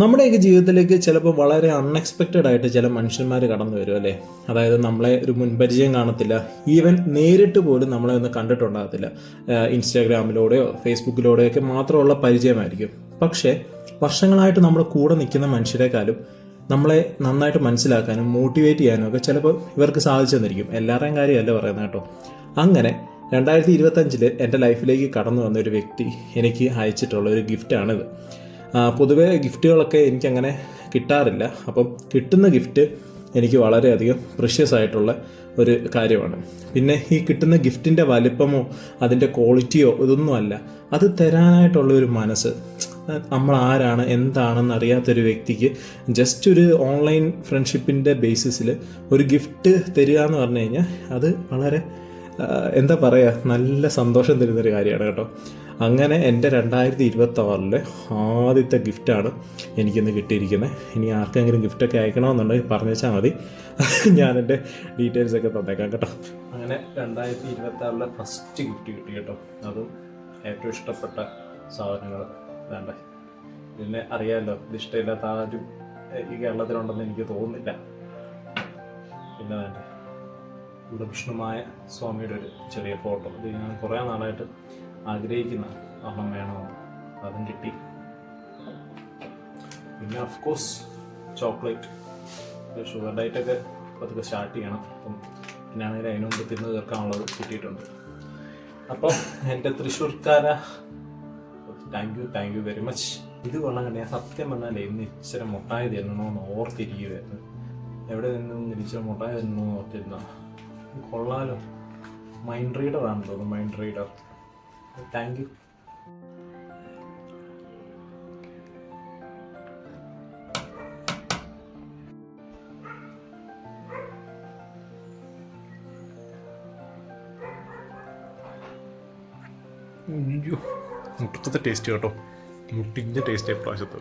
നമ്മുടെയൊക്കെ ജീവിതത്തിലേക്ക് ചിലപ്പോൾ വളരെ അൺഎക്സ്പെക്റ്റഡ് ആയിട്ട് ചില മനുഷ്യന്മാർ കടന്നു വരും അല്ലേ. അതായത് നമ്മളെ ഒരു മുൻപരിചയം കാണത്തില്ല, ഈവൻ നേരിട്ട് പോലും നമ്മളെ ഒന്ന് കണ്ടിട്ടുണ്ടാകത്തില്ല. ഇൻസ്റ്റാഗ്രാമിലൂടെയോ ഫേസ്ബുക്കിലൂടെയോ ഒക്കെ മാത്രമുള്ള പരിചയമായിരിക്കും. പക്ഷേ വർഷങ്ങളായിട്ട് നമ്മുടെ കൂടെ നിൽക്കുന്ന മനുഷ്യരെക്കാളും നമ്മളെ നന്നായിട്ട് മനസ്സിലാക്കാനും മോട്ടിവേറ്റ് ചെയ്യാനും ഒക്കെ ചിലപ്പോൾ ഇവർക്ക് സാധിച്ചെന്നിരിക്കും. എല്ലാവരുടെയും കാര്യമല്ല പറയുന്നത് കേട്ടോ. അങ്ങനെ 2025 എൻ്റെ ലൈഫിലേക്ക് കടന്നു വന്ന ഒരു വ്യക്തി എനിക്ക് അയച്ചിട്ടുള്ള ഒരു ഗിഫ്റ്റാണിത്. പൊതുവേ ഗിഫ്റ്റുകളൊക്കെ എനിക്കങ്ങനെ കിട്ടാറില്ല. അപ്പം കിട്ടുന്ന ഗിഫ്റ്റ് എനിക്ക് വളരെയധികം പ്രഷ്യസ് ആയിട്ടുള്ള ഒരു കാര്യമാണ്. പിന്നെ ഈ കിട്ടുന്ന ഗിഫ്റ്റിൻ്റെ വലിപ്പമോ അതിൻ്റെ ക്വാളിറ്റിയോ ഇതൊന്നും അല്ല, അത് തരാനായിട്ടുള്ള ഒരു മനസ്സ്. നമ്മൾ ആരാണ് എന്താണെന്ന് അറിയാത്തൊരു വ്യക്തിക്ക് ജസ്റ്റ് ഒരു ഓൺലൈൻ ഫ്രണ്ട്ഷിപ്പിൻ്റെ ബേസിസിൽ ഒരു ഗിഫ്റ്റ് തരിക എന്ന് പറഞ്ഞു കഴിഞ്ഞാൽ അത് വളരെ എന്താ പറയുക, നല്ല സന്തോഷം തരുന്നൊരു കാര്യമാണ് കേട്ടോ. അങ്ങനെ എൻ്റെ 2026 ആദ്യത്തെ ഗിഫ്റ്റാണ് എനിക്കിന്ന് കിട്ടിയിരിക്കുന്നത്. ഇനി ആർക്കെങ്കിലും ഗിഫ്റ്റൊക്കെ അയക്കണമെന്നുണ്ടെങ്കിൽ പറഞ്ഞു വെച്ചാൽ മതി, ഞാൻ എൻ്റെ ഡീറ്റെയിൽസൊക്കെ തന്നേക്കാം കേട്ടോ. അങ്ങനെ 2026 ഫസ്റ്റ് ഗിഫ്റ്റ് കിട്ടി കേട്ടോ. അതും ഏറ്റവും ഇഷ്ടപ്പെട്ട സാധനങ്ങൾ വേണ്ടേ. പിന്നെ അറിയാമല്ലോ, ഇത് ഇഷ്ടമില്ലാത്ത ആരും ഈ കേരളത്തിലുണ്ടെന്ന് എനിക്ക് തോന്നുന്നില്ല. പിന്നെ വേണ്ടേ വിഷ്ണുമായ സ്വാമിയുടെ ഒരു ചെറിയ ഫോട്ടോ. ഇത് ഞാൻ കുറേ നാളായിട്ട് ആഗ്രഹിക്കുന്ന ഒരെണ്ണം വേണമെന്ന്, അതും കിട്ടി. പിന്നെ ഓഫ്കോഴ്സ് ചോക്ലേറ്റ്. ഷുഗർ ഡയറ്റൊക്കെ അതൊക്കെ സ്റ്റാർട്ട് ചെയ്യണം. അപ്പം പിന്നാണെങ്കിൽ അതിന് മുമ്പ് തിന്ന് തീർക്കാനുള്ളത് കിട്ടിയിട്ടുണ്ട്. അപ്പം എൻ്റെ തൃശ്ശൂർക്കാര താങ്ക് യു വെരി മച്ച്. ഇത് കൊള്ളാൻ കണ്ടേ. സത്യം പറഞ്ഞാലേ ഇന്ന് ഇച്ചിരി മുട്ടായി തരണമെന്ന് ഓർത്തിരിക്കുകയായിരുന്നു. എവിടെ നിന്നും ഇച്ചിരി മുട്ടായി തരണമെന്ന് ഓർത്തിരുന്ന കൊള്ളാലോ. മൈൻഡ് റീഡർ ആണ് തോന്നുന്നു, മൈൻഡ് റീഡർ. Thank you. മുട്ടത്തെ ടേസ്റ്റ് കേട്ടോ, മുട്ടിൻ്റെ ടേസ്റ്റ് പ്രാവശ്യത്ത്.